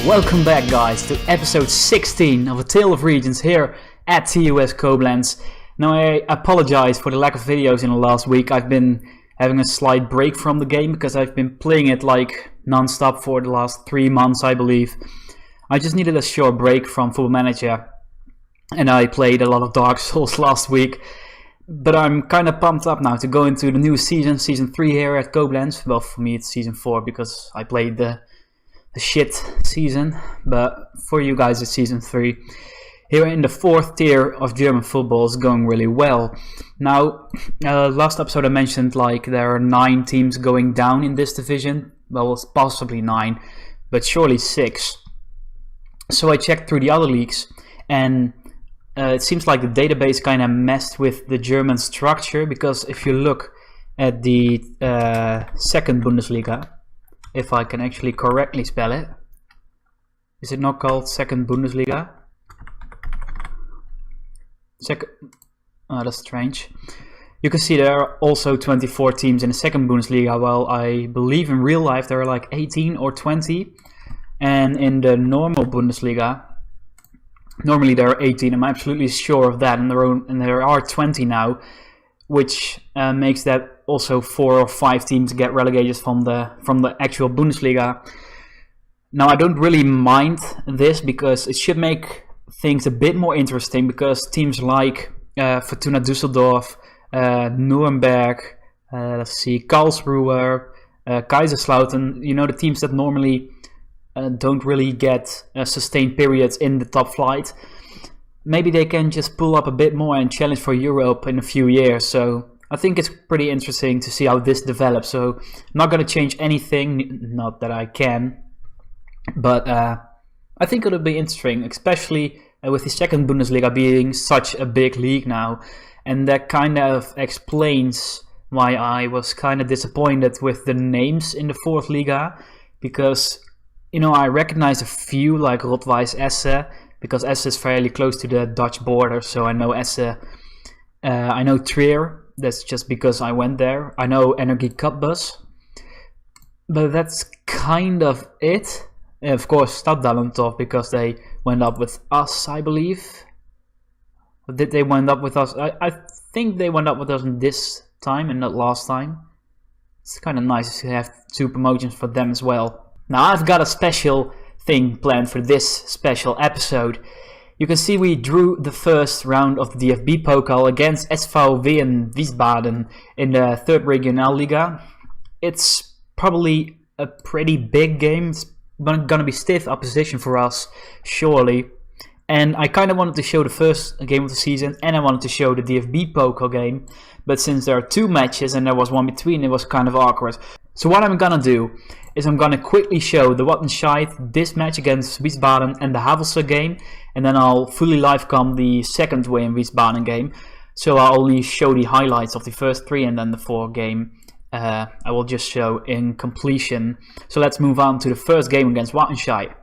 Welcome back, guys, to episode 16 of A Tale of Regions here at TuS Koblenz. Now, I apologize for the lack of videos in the last week. I've been having a slight break from the game because I've been playing it like non-stop for the last 3 months, I believe. I just needed a short break from Football Manager, and I played a lot of Dark Souls last week. But I'm kind of pumped up now to go into the new season, Season 3 here at Koblenz. Well, for me it's Season 4 because I played the shit season, but for you guys it's Season 3. Here in the 4th tier of German football is going really well. Now, last episode I mentioned like there are 9 teams going down in this division. Well, it's possibly 9, but surely 6. So I checked through the other leagues, and it seems like the database kind of messed with the German structure, because if you look at the second Bundesliga, if I can actually correctly spell it, is it not called second Bundesliga? Oh, that's strange. You can see there are also 24 teams in the second Bundesliga, while I believe in real life there are like 18 or 20. And in the normal Bundesliga, normally there are 18, I'm absolutely sure of that, and there are 20 now, which makes that also 4 or 5 teams get relegated from the actual Bundesliga. Now, I don't really mind this because it should make things a bit more interesting, because teams like Fortuna Düsseldorf, Nuremberg, Karlsruhe, Kaiserslautern, you know, the teams that normally don't really get sustained periods in the top flight, maybe they can just pull up a bit more and challenge for Europe in a few years. So I think it's pretty interesting to see how this develops. So I'm not going to change anything, not that I can, but I think it'll be interesting, especially with the second Bundesliga being such a big league now. And that kind of explains why I was kind of disappointed with the names in the 4th Liga, because, you know, I recognize a few like Rot-Weiss Essen, because Essen is fairly close to the Dutch border, so I know Essen. I know Trier, that's just because I went there. I know Energie Cottbus, but that's kind of it. And of course, Stadtdalendorf, because they went up with us, I believe. Or did they went up with us? I think they went up with us this time and not last time. It's kind of nice to have 2 promotions for them as well. Now, I've got a special thing planned for this special episode. You can see we drew the first round of the DFB Pokal against SV Wehen Wiesbaden in the 3rd Regionalliga. It's probably a pretty big game. It's gonna be stiff opposition for us, surely. And I kind of wanted to show the first game of the season, and I wanted to show the DFB Pokal game. But since there are 2 matches and there was one between, it was kind of awkward. So what I'm gonna do is I'm gonna quickly show the Wattenscheid, this match against Wiesbaden, and the Havelse game, and then I'll fully livecam the second Wehen Wiesbaden game. So I'll only show the highlights of the first 3, and then the 4th game I will just show in completion. So let's move on to the first game against Wattenscheid.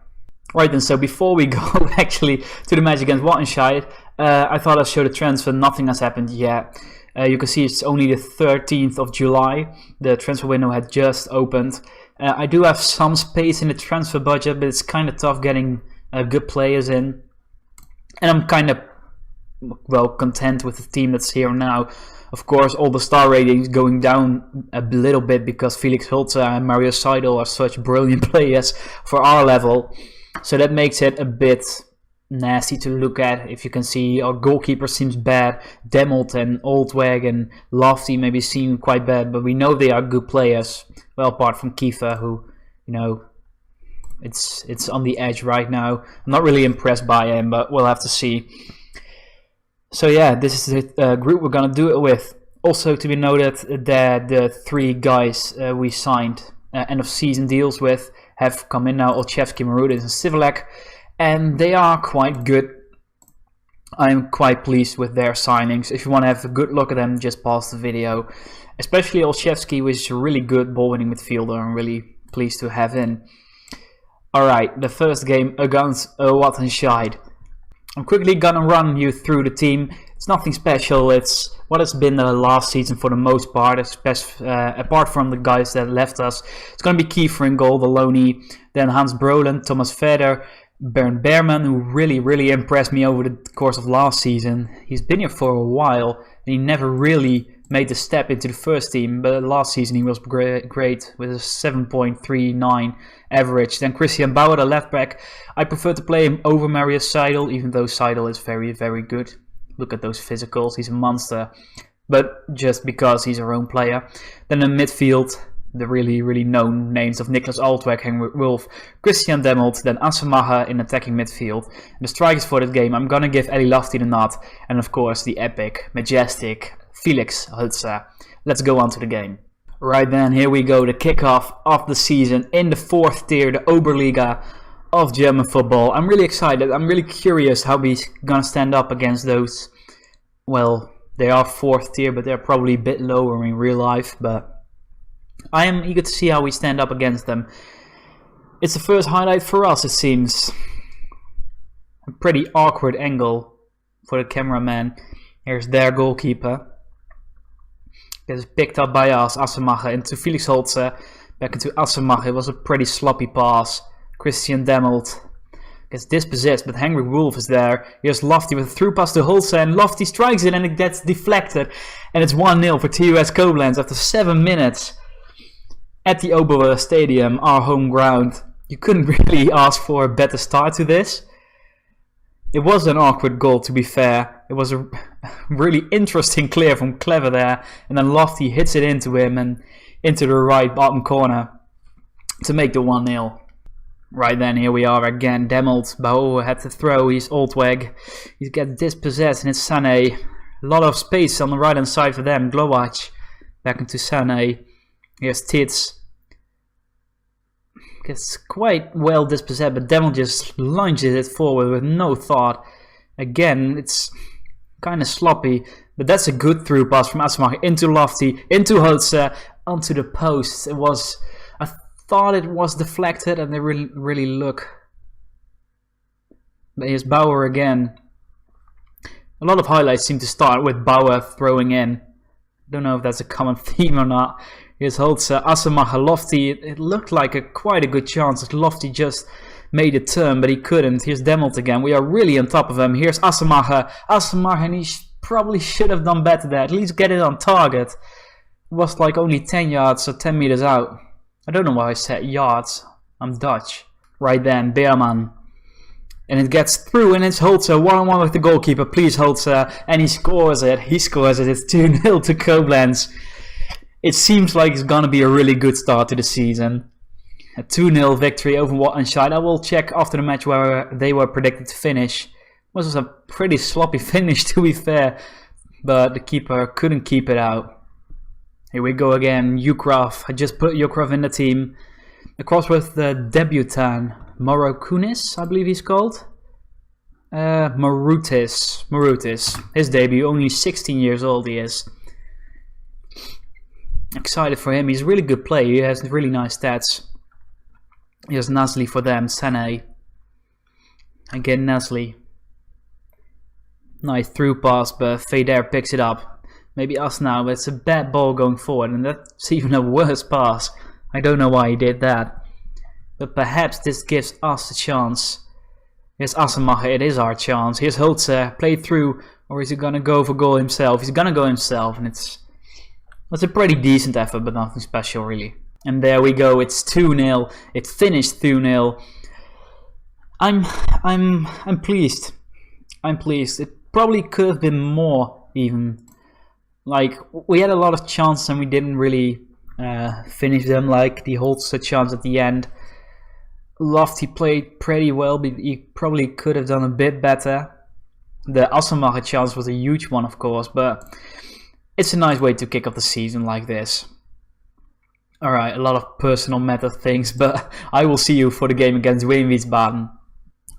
Right then, so before we go actually to the match against Wattenscheid, I thought I'd show the transfer. Nothing has happened yet. You can see it's only the 13th of July. The transfer window had just opened. I do have some space in the transfer budget, but it's kind of tough getting good players in. And I'm kind of, well, content with the team that's here now. Of course, all the star ratings going down a little bit because Felix Hulze and Mario Seidel are such brilliant players for our level. So that makes it a bit nasty to look at. If you can see, our goalkeeper seems bad. Demmelt and Oldweg and Lofty maybe seem quite bad, but we know they are good players. Well, apart from Kiefer, who, you know, it's on the edge right now. I'm not really impressed by him, but we'll have to see. So yeah, this is the group we're gonna do it with. Also to be noted that the 3 guys we signed end of season deals with have come in now: Olszewski, Marudis, and Sivalek, and they are quite good. I'm quite pleased with their signings. If you want to have a good look at them, just pause the video. Especially Olszewski, which is a really good ball-winning midfielder. I'm really pleased to have in. Alright, the first game against Wattenscheid. I'm quickly gonna run you through the team. It's nothing special. It's what it's been the last season for the most part, apart from the guys that left us. It's gonna be Kiefer in goal, Valoni, then Hans Brolin, Thomas Vedder, Bernd Beerman, who really impressed me over the course of last season. He's been here for a while, and he never really made the step into the first team, but last season he was great with a 7.39 average. Then Christian Bauer, the left back. I prefer to play him over Marius Seidel, even though Seidel is very good. Look at those physicals, he's a monster, but just because he's our own player. Then in midfield, the really known names of Niklas Altweg, Henrik Wolf, Christian Demmelt, then Assemacher in attacking midfield. And the strikers for this game, I'm gonna give Eli Lafti the nod, and of course the epic, majestic Felix Holzer. Let's go on to the game. Right then, here we go, the kickoff of the season in the 4th tier, the Oberliga of German football. I'm really excited. I'm really curious how we're gonna stand up against those. Well, they are 4th tier, but they're probably a bit lower in real life, but I am eager to see how we stand up against them. It's the first highlight for us, it seems. A pretty awkward angle for the cameraman. Here's their goalkeeper. Gets picked up by us, Assemacher, into Felix Holzer. Back into Assemacher. It was a pretty sloppy pass. Christian Demmelt gets dispossessed, but Henrik Wolf is there. Here's Lofty with a through pass to Holzer, and Lofty strikes it and it gets deflected. And it's 1-0 for TuS Koblenz after 7 minutes. At the Oberliga Stadium, our home ground. You couldn't really ask for a better start to this. It was an awkward goal, to be fair. It was a really interesting clear from Clever there. And then Lofty hits it into him and into the right bottom corner to make the 1-0. Right then, here we are again. Demmelt, Bauer had to throw. He's Altweg. He gets dispossessed and it's Sané. A lot of space on the right hand side for them. Glowacz back into Sané. Here's TuS. Gets quite well dispossessed, but Demmelt just lunges it forward with no thought. Again, it's kind of sloppy, but that's a good through pass from Assemacher into Lofty, into Holzer, onto the post. I thought it was deflected, and they really look. But here's Bauer again. A lot of highlights seem to start with Bauer throwing in. Don't know if that's a common theme or not. Here's Holzer, Assemacher, Lofty. It looked like quite a good chance that Lofty just made a turn, but he couldn't. Here's Demmelt again. We are really on top of him. Here's Assemacher. And he probably should have done better there. At least get it on target. It was like only 10 yards or 10 meters out. I don't know why I said yards. I'm Dutch. Right then, Beerman. And it gets through, and it's Holzer, 1-1 with the goalkeeper. Please, Holzer. And he scores it. It's 2-0 to Koblenz. It seems like it's going to be a really good start to the season. A 2-0 victory over Wattenscheid. I will check after the match where they were predicted to finish. It was a pretty sloppy finish, to be fair. But the keeper couldn't keep it out. Here we go again. Yukrov. I just put Yukrov in the team. Across with the debutant. Mauro Kunis, I believe he's called. Marutis. His debut. Only 16 years old he is. Excited for him. He's a really good player. He has really nice stats. Here's Nasli for them. Sané. Again Nasli. Nice through pass, but Feder picks it up. Maybe us now, but it's a bad ball going forward, and that's even a worse pass. I don't know why he did that. But perhaps this gives us a chance. Here's Assemacher. It is our chance. Here's Holzer. Play through, or is he gonna go for goal himself? He's gonna go himself, and it's a pretty decent effort, but nothing special really. And there we go. It's 2-0. It finished 2-0. I'm pleased. I'm pleased. It probably could have been more even. Like, we had a lot of chances and we didn't really finish them. Like the Holzer chance at the end. Lofty played pretty well, but he probably could have done a bit better. The Assemacher chance was a huge one, of course, but it's a nice way to kick off the season like this. Alright, a lot of personal matter things, but I will see you for the game against Wehen Wiesbaden.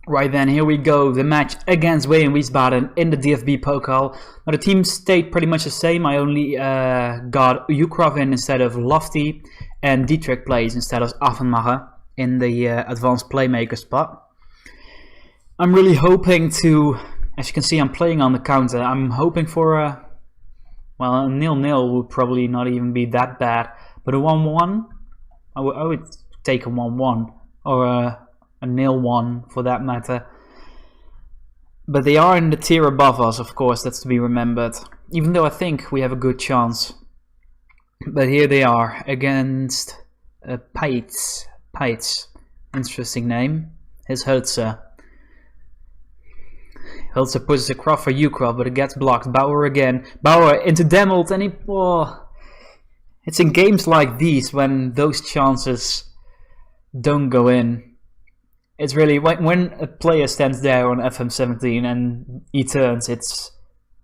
Right then, here we go, the match against Wehen Wiesbaden in the DFB Pokal. Now the team stayed pretty much the same. I only got Yukrov in instead of Lofty, and Dietrich plays instead of Affenmacher in the advanced playmaker spot. I'm really hoping to, as you can see, I'm playing on the counter. I'm hoping for a 0-0 would probably not even be that bad, but a 1-1, I would take a 1-1 or a 0-1 for that matter. But they are in the tier above us, of course, that's to be remembered. Even though I think we have a good chance. But here they are against Peitz. Interesting name. Here's Hultze. Hultze pushes across for Ukrov, but it gets blocked. Bauer again. Bauer into Demmelt, and it's in games like these when those chances don't go in. It's really when a player stands there on FM17 and he turns, it's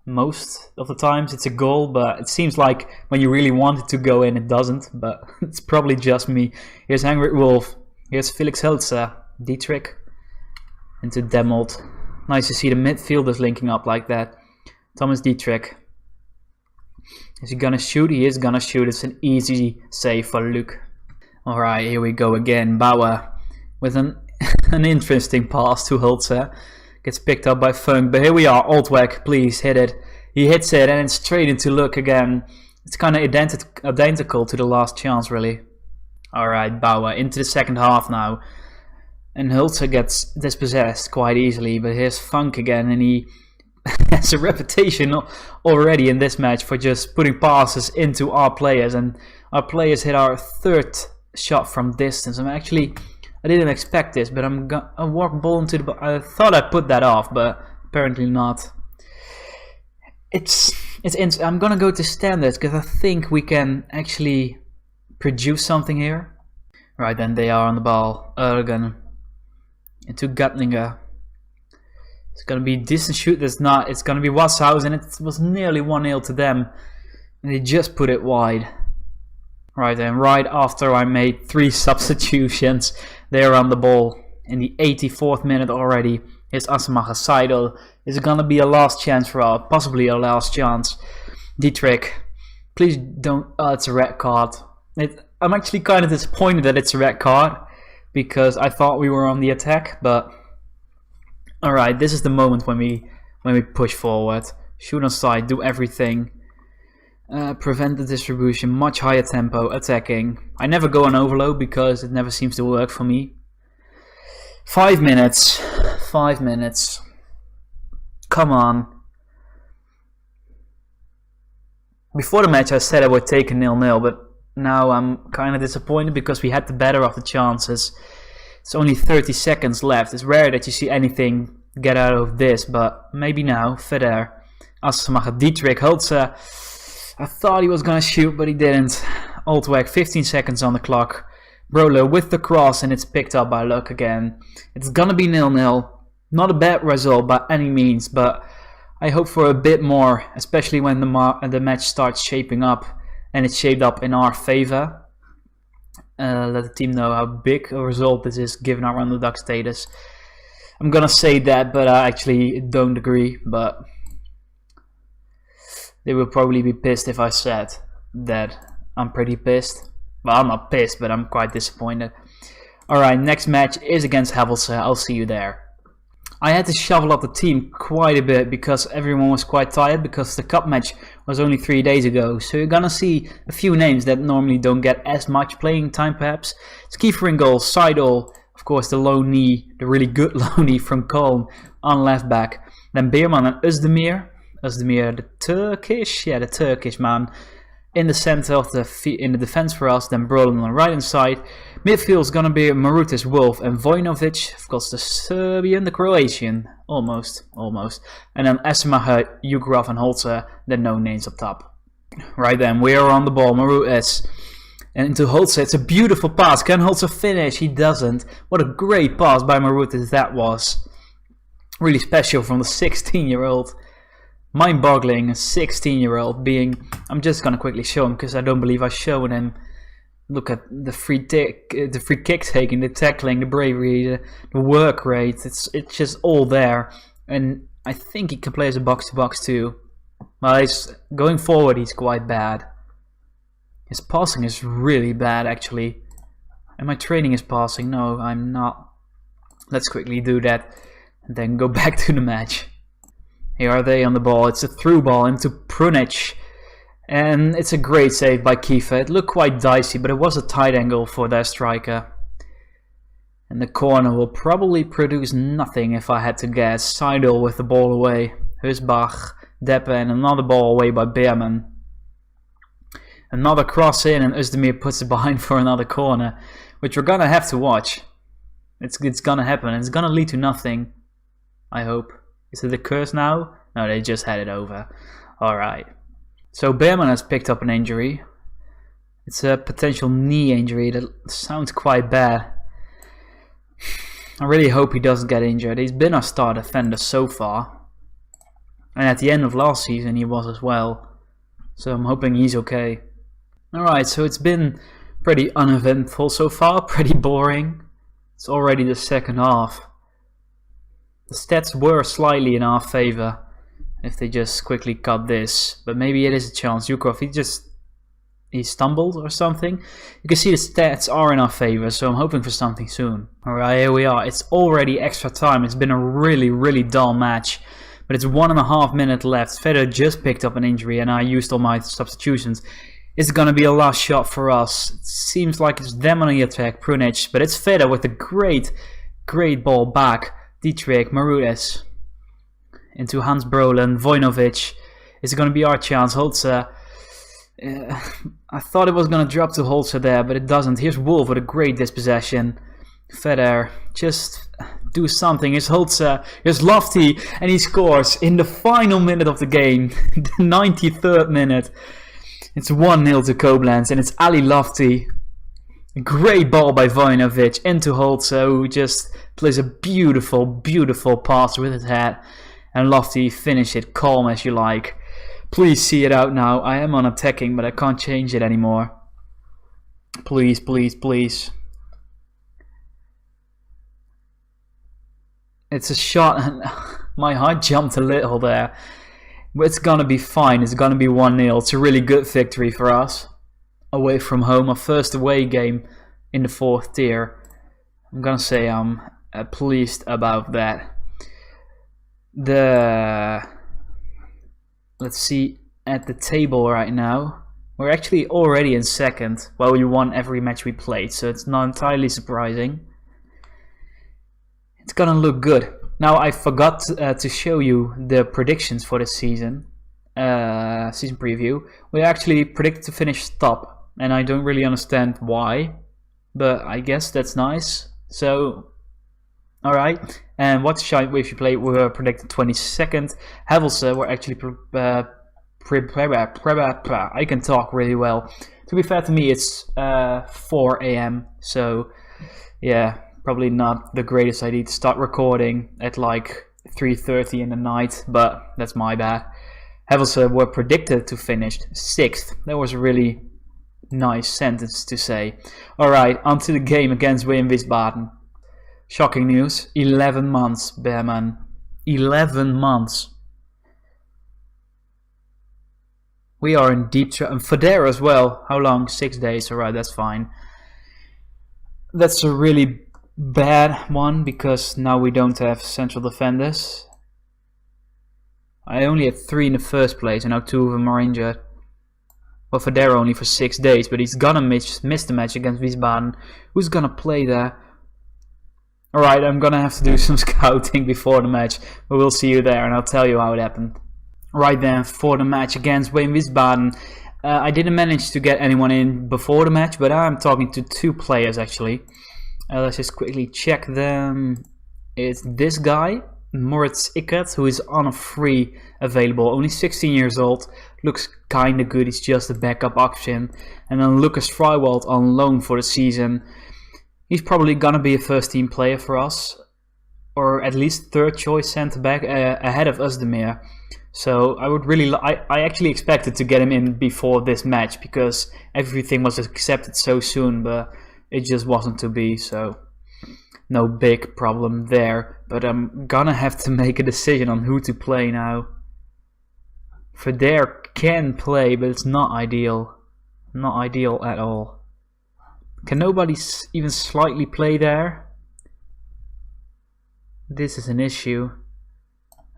most of the times it's a goal, but it seems like when you really want it to go in, it doesn't. But it's probably just me. Here's Angry Wolf. Here's Felix Hultze. Dietrich into Demmelt. Nice to see the midfielders linking up like that. Thomas Dietrich. Is he gonna shoot? He is gonna shoot. It's an easy save for Luke. Alright, here we go again. Bauer with an interesting pass to Hultze. Gets picked up by Funk, but here we are. Altweg, please hit it. He hits it and it's straight into Luke again. It's kind of identical to the last chance, really. Alright, Bauer into the second half now. And Hultze gets dispossessed quite easily, but here's Funk again, and he has a reputation already in this match for just putting passes into our players, and our players hit our third shot from distance. I didn't expect this, but I walk ball into the. I thought I put that off, but apparently not. I'm gonna go to standards because I think we can actually produce something here. Right, then they are on the ball. Ergen into Gatlinger. It's gonna be decent shoot. It's not. It's gonna be Washaus, and it was nearly 1-0 to them, and they just put it wide. Right, and right after I made 3 substitutions, they're on the ball in the 84th minute already. Here's Asemacher. Seidel. Is it gonna be a last chance for us? Possibly a last chance. Dietrich, please don't. Oh, it's a red card. I'm actually kind of disappointed that it's a red card because I thought we were on the attack. But all right, this is the moment when we push forward, shoot on side, do everything. Prevent the distribution, much higher tempo, attacking. I never go on overload because it never seems to work for me. 5 minutes. 5 minutes. Come on. Before the match I said I would take a 0-0, but now I'm kind of disappointed because we had the better of the chances. It's only 30 seconds left. It's rare that you see anything get out of this, but maybe now. Feder. Asemacher, Dietrich, Hultze. I thought he was gonna shoot, but he didn't. Altweg, 15 seconds on the clock. Broler with the cross, and it's picked up by Luck again. It's gonna be 0-0. Not a bad result by any means, but I hope for a bit more, especially when the match starts shaping up, and it's shaped up in our favor. Let the team know how big a result this is given our underdog status. I'm gonna say that, but I actually don't agree, but they will probably be pissed if I said that I'm pretty pissed. Well, I'm not pissed, but I'm quite disappointed. Alright, next match is against Havelse. I'll see you there. I had to shovel up the team quite a bit because everyone was quite tired because the cup match was only 3 days ago. So you're gonna see a few names that normally don't get as much playing time perhaps. Skiefer in goal, Seidel, of course the loanee, the really good loanee from Köln on left back. Then Beerman and Özdemir. Özdemir, the Turkish man, in the center of in the defense for us. Then Brolin on the right hand side. Midfield is gonna be Marutis, Wolf, and Vojnovic. Of course, the Serbian, the Croatian, almost. And then Asemacher, Ugrov, and Holzer. Then no names up top. Right then, we are on the ball. Marutis. And into Holzer, it's a beautiful pass. Can Holzer finish? He doesn't. What a great pass by Marutis that was. Really special from the 16-year-old. Mind-boggling, a 16-year-old being. I'm just gonna quickly show him because I don't believe I've shown him. Look at the free kick taking, the tackling, the bravery, the work rate. It's just all there, and I think he can play as a box-to-box too. Well, going forward, he's quite bad. His passing is really bad, actually. Am I training his passing? No, I'm not. Let's quickly do that. and then go back to the match. Here are they on the ball. It's a through ball into Prunic. And it's a great save by Kiefer. It looked quite dicey, but it was a tight angle for their striker. And the corner will probably produce nothing if I had to guess. Seidel with the ball away. Husbach, Deppe, and another ball away by Beerman. Another cross in, and Özdemir puts it behind for another corner, which we're gonna have to watch. It's gonna happen. It's gonna lead to nothing, I hope. Is it a curse now? No, they just had it over. Alright. So Beerman has picked up an injury. It's a potential knee injury that sounds quite bad. I really hope he doesn't get injured. He's been our star defender so far. And at the end of last season he was as well. So I'm hoping he's okay. Alright, so it's been pretty uneventful so far. Pretty boring. It's already the second half. The stats were slightly in our favor. If they just quickly cut this, but maybe it is a chance. Yukov, he stumbled or something. You can see the stats are in our favor, so I'm hoping for something soon. Alright, here we are. It's already extra time. It's been a really dull match, but it's 1.5 minutes left. Feder just picked up an injury and I used all my substitutions. It's gonna be a last shot for us. It seems like it's them on the attack, Prunic, but it's Feder with a great ball back. Dietrich, Marudes. Into Hans Brolin, Vojnovic. Is it going to be our chance? Holzer. I thought it was going to drop to Holzer there, but it doesn't. Here's Wolf with a great dispossession. Feder, just do something. Here's Holzer. Here's Lofty, and he scores in the final minute of the game. The 93rd minute. It's 1-0 to Koblenz, and it's Ali Lofty. A great ball by Vojnovic into Holzer, who just plays a beautiful pass with his head. And Lofty, finish it calm as you like. Please see it out now. I am on attacking, but I can't change it anymore. Please. It's a shot and my heart jumped a little there. But it's gonna be fine. It's gonna be 1-0. It's a really good victory for us. Away from home. Our first away game in the 4th tier. I'm gonna say I'm pleased about that. Let's see at the table right now. We're actually already in 2nd. Well, we won every match we played, so it's not entirely surprising. It's gonna look good. Now I forgot to show you the predictions for this season. Season preview. We actually predicted to finish top, and I don't really understand why, but I guess that's nice. So. Alright, and what shite wave you play? We were predicted 22nd. Havelse were actually I can talk really well. To be fair to me, it's 4 AM, so yeah, probably not the greatest idea to start recording at like 3:30 in the night, but that's my bad. Havelse were predicted to finish 6th. That was a really nice sentence to say. Alright, on to the game against Wehen Wiesbaden. Shocking news, 11 months, Beerman. 11 months. We are in deep trouble. And Feder as well. How long? 6 days. Alright, that's fine. That's a really bad one because now we don't have central defenders. I only had 3 in the first place and now 2 of them are injured. Well, Feder only for 6 days, but he's gonna miss the match against Wiesbaden. Who's gonna play there? Alright, I'm gonna have to do some scouting before the match, but we'll see you there and I'll tell you how it happened. Right then, for the match against Wehen Wiesbaden, I didn't manage to get anyone in before the match, but I'm talking to 2 players actually. Let's just quickly check them. It's this guy, Moritz Ickert, who is on a free available, only 16 years old, looks kinda good, he's just a backup option. And then Lucas Freiwald on loan for the season. He's probably gonna be a first team player for us, or at least 3rd choice centre back ahead of Özdemir. So I would really, I actually expected to get him in before this match because everything was accepted so soon, but it just wasn't to be. So no big problem there. But I'm gonna have to make a decision on who to play now. Feder can play, but it's not ideal. Not ideal at all. Can nobody even slightly play there? this is an issue.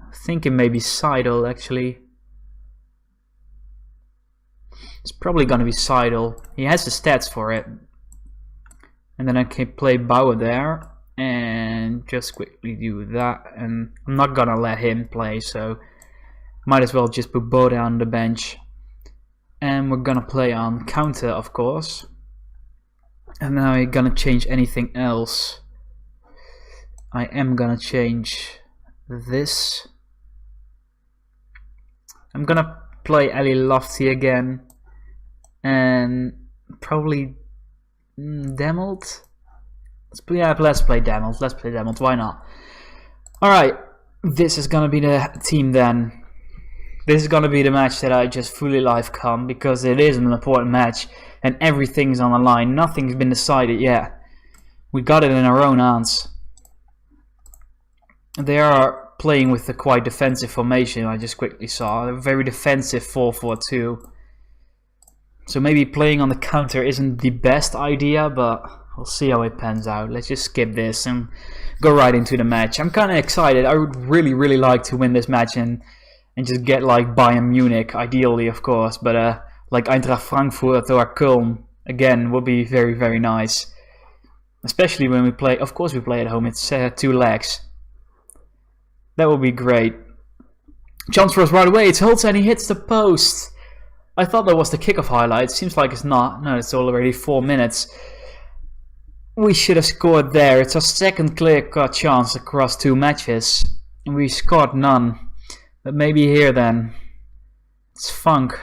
I'm thinking maybe Seidel actually. It's probably gonna be Seidel. He has the stats for it. And then I can play Bauer there and just quickly do that. And I'm not gonna let him play, so might as well just put Bode on the bench. And we're gonna play on counter, of course. And now I'm gonna change anything else. I am gonna change this. I'm gonna play Ali Lofty again. And probably Demelt. Let's play Demelt. Let's play Demelt. Why not? Alright. This is gonna be the team then. This is gonna be the match that I just fully live come, because it is an important match and everything's on the line. Nothing's been decided yet. We got it in our own hands. They are playing with a quite defensive formation, I just quickly saw. A very defensive 4-4-2. So maybe playing on the counter isn't the best idea, but we'll see how it pans out. Let's just skip this and go right into the match. I'm kind of excited. I would really like to win this match and just get like Bayern Munich, ideally of course, but like Eintracht Frankfurt or Köln again would be very nice. Especially when we play, of course we play at home, it's 2 legs. That would be great. Chance for us right away, it's Hulse and he hits the post. I thought that was the kickoff highlight, seems like it's not. No, it's already 4 minutes. We should have scored there. It's our second clear-cut chance across 2 matches. And we scored none. But maybe here then. It's Funk,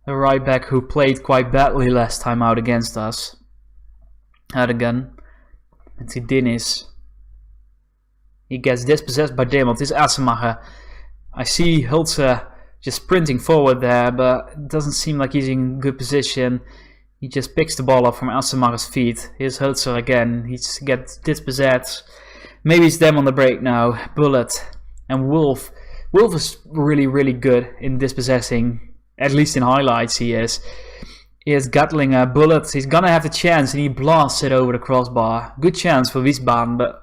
the right back who played quite badly last time out against us. Erdogan. It's Dennis. He gets dispossessed by Demelt. It's Assemacher. I see Hulse just sprinting forward there, but it doesn't seem like he's in good position. He just picks the ball up from Assemacher's feet. Here's Hulse again. He gets dispossessed. Maybe it's them on the break now. Bullet and Wolf. Wolf is really good in dispossessing. At least in highlights he is. Here's Gatlinger. Bullet. He's gonna have the chance and he blasts it over the crossbar. Good chance for Wiesbaden, but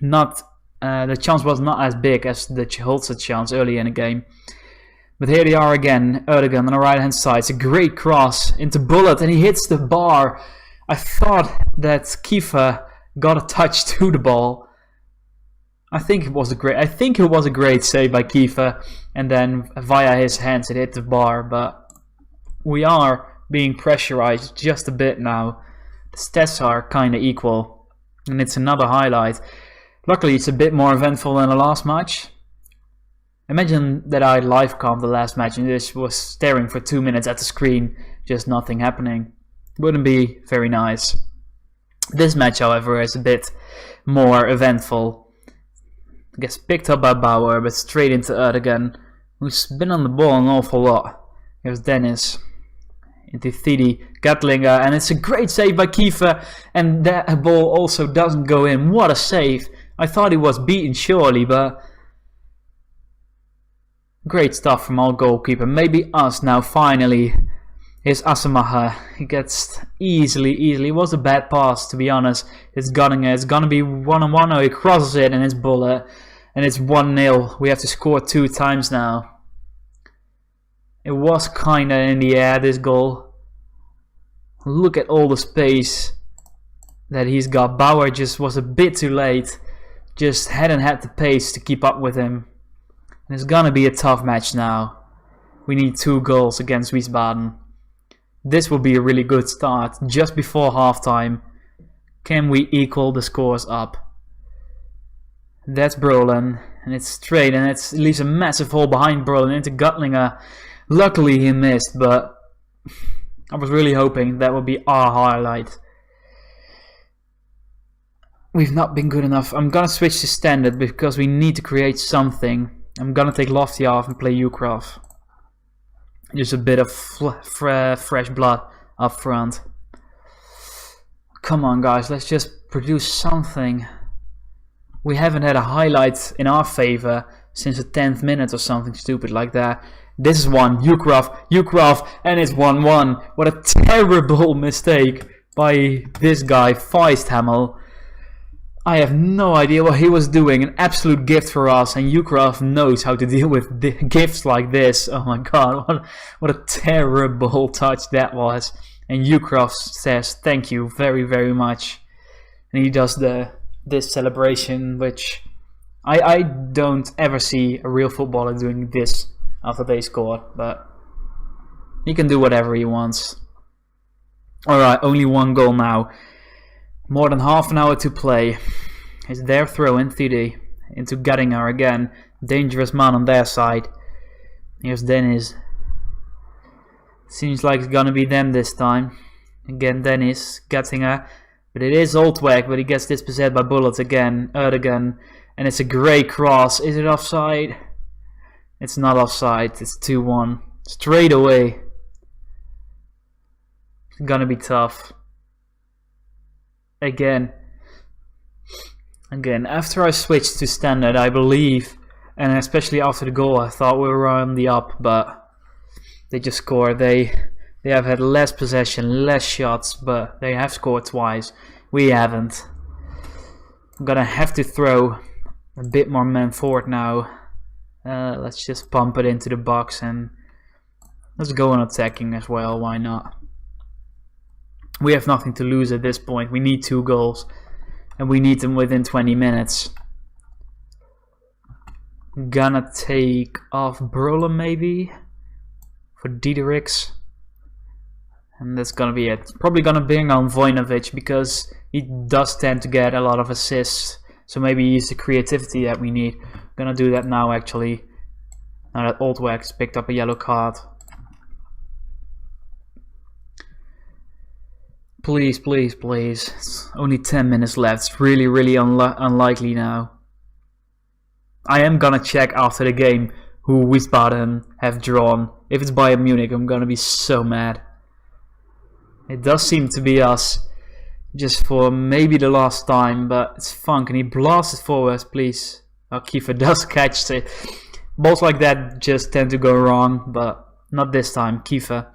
not. The chance was not as big as the Hulse chance early in the game. But here they are again, Erdogan on the right hand side. It's a great cross into Bullet and he hits the bar. I thought that Kiefer got a touch to the ball. I think it was a great save by Kiefer, and then via his hands it hit the bar, but we are being pressurized just a bit now. The stats are kinda equal. And it's another highlight. Luckily it's a bit more eventful than the last match. Imagine that I live commed the last match and just was staring for 2 minutes at the screen, just nothing happening. Wouldn't be very nice. This match, however, is a bit more eventful. Gets picked up by Bauer, but straight into Erdogan, who's been on the ball an awful lot. Here's Dennis. Into Thidi, Gatlinger, and it's a great save by Kiefer, and that ball also doesn't go in. What a save. I thought he was beaten surely, but great stuff from our goalkeeper. Maybe us now, finally. Here's Assemacher. He gets easily. It was a bad pass, to be honest. It's Gatlinger. It's gonna be 1-on-1. Oh, he crosses it and it's Bullet. And it's 1-0. We have to score 2 times now. It was kinda in the air, this goal. Look at all the space that he's got. Bauer just was a bit too late. Just hadn't had the pace to keep up with him. And it's gonna be a tough match now. We need 2 goals against Wiesbaden. This will be a really good start just before halftime. Can we equal the scores up? That's Brolin, and it's straight, and it leaves a massive hole behind Brolin into Gatlinger. Luckily he missed, but I was really hoping that would be our highlight. We've not been good enough. I'm gonna switch to standard because we need to create something. I'm gonna take Lofty off and play Ukrov. Just a bit of fresh blood up front. Come on guys, let's just produce something. We haven't had a highlight in our favor since the 10th minute or something stupid like that. This is one, Ukrov, and it's 1-1. What a terrible mistake by this guy, Feisthamel. I have no idea what he was doing. An absolute gift for us, and Ukraov knows how to deal with gifts like this. Oh my god, what a terrible touch that was. And Ukraov says thank you very, very much. And he does this celebration, which I don't ever see a real footballer doing this after they scored, but he can do whatever he wants. Alright, only one goal now. More than half an hour to play. It's their throw in TD into Gettinger again. Dangerous man on their side. Here's Dennis. Seems like it's gonna be them this time. Again, Dennis, Gettinger. But it is Oldweg, but he gets dispossessed by Bullet again. Erdogan. And it's a great cross. Is it offside? It's not offside. It's 2-1. Straight away. It's gonna be tough. Again, after I switched to standard, I believe, and especially after the goal, I thought we were on the up, but they just scored. They have had less possession, less shots, but they have scored twice. We haven't. I'm gonna have to throw a bit more men forward now. Let's just pump it into the box and let's go on attacking as well. Why not? We have nothing to lose at this point. We need 2 goals. And we need them within 20 minutes. Gonna take off Brolin maybe. For Diedericks. And that's gonna be it. Probably gonna bring on Vojnovic because he does tend to get a lot of assists. So maybe he's the creativity that we need. Gonna do that now actually. Now that Oldweg's picked up a yellow card. Please, please, please. It's only 10 minutes left. It's really, really unlikely now. I am gonna check after the game who Wiesbaden have drawn. If it's Bayern Munich, I'm gonna be so mad. It does seem to be us. Just for maybe the last time, but it's fun. Can he blast it forward, please? Oh, Kiefer does catch it. Balls like that just tend to go wrong, but not this time. Kiefer.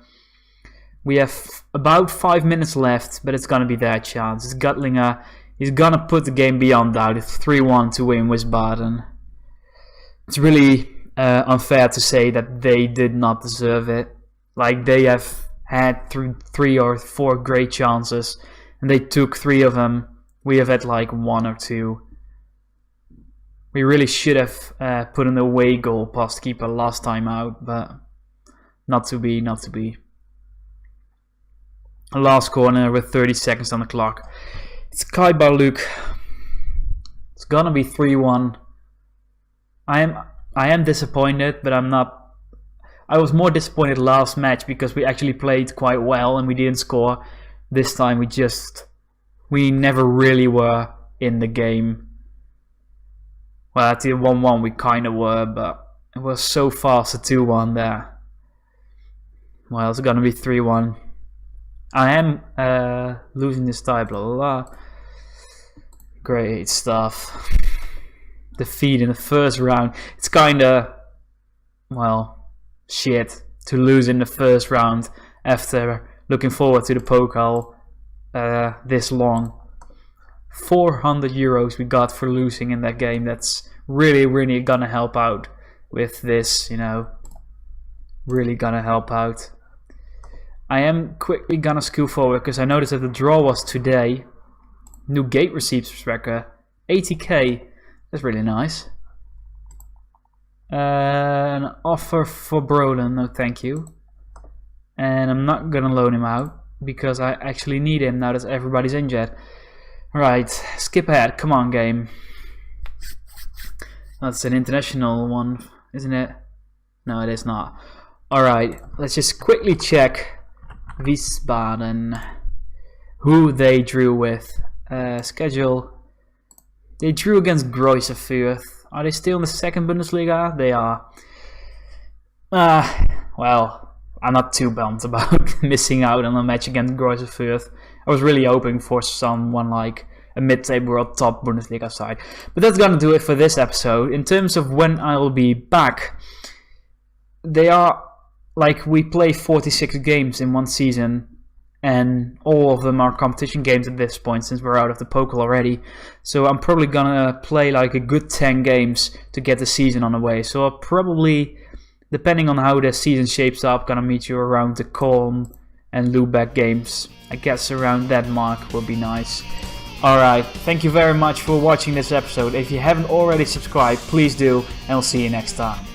We have about 5 minutes left, but it's gonna be their chance. It's Guttlinger. He's gonna put the game beyond doubt. It's 3-1 to win Wiesbaden. It's really unfair to say that they did not deserve it. Like, they have had 3 or 4 great chances, and they took 3 of them. We have had like 1 or 2. We really should have put an away goal past keeper last time out, but not to be, not to be. Last corner with 30 seconds on the clock. It's Kai Baluk. It's gonna be 3-1. I am disappointed, but I'm not. I was more disappointed last match because we actually played quite well and we didn't score. This time we never really were in the game. Well, at the 1-1 we kind of were, but it was so fast a 2-1 there. Well, it's gonna be 3-1. I am losing this tie, blah blah blah. Great stuff. Defeat in the first round. It's kinda, well, shit to lose in the first round after looking forward to the Pokal this long. 400 euros we got for losing in that game. That's really, really gonna help out with this, you know. Really gonna help out. I am quickly gonna scoot forward because I noticed that the draw was today. New gate receipts record. 80k. That's really nice. An offer for Brolin. No thank you. And I'm not gonna loan him out because I actually need him now that everybody's injured. Right, skip ahead. Come on, game. That's an international one, isn't it? No, it is not. Alright, let's just quickly check Wiesbaden, who they drew with. Schedule. They drew against Greuther Fürth. Are they still in the second Bundesliga? They are. Well, I'm not too bummed about missing out on a match against Greuther Fürth. I was really hoping for someone like a mid-table or top Bundesliga side. But that's gonna do it for this episode. In terms of when I will be back, they are like we play 46 games in one season, and all of them are competition games at this point since we're out of the Pokal already. So I'm probably gonna play like a good 10 games to get the season on the way. So I'll probably, depending on how the season shapes up, gonna meet you around the Colm and Lubeck games. I guess around that mark would be nice. Alright, thank you very much for watching this episode. If you haven't already subscribed, please do, and I'll see you next time.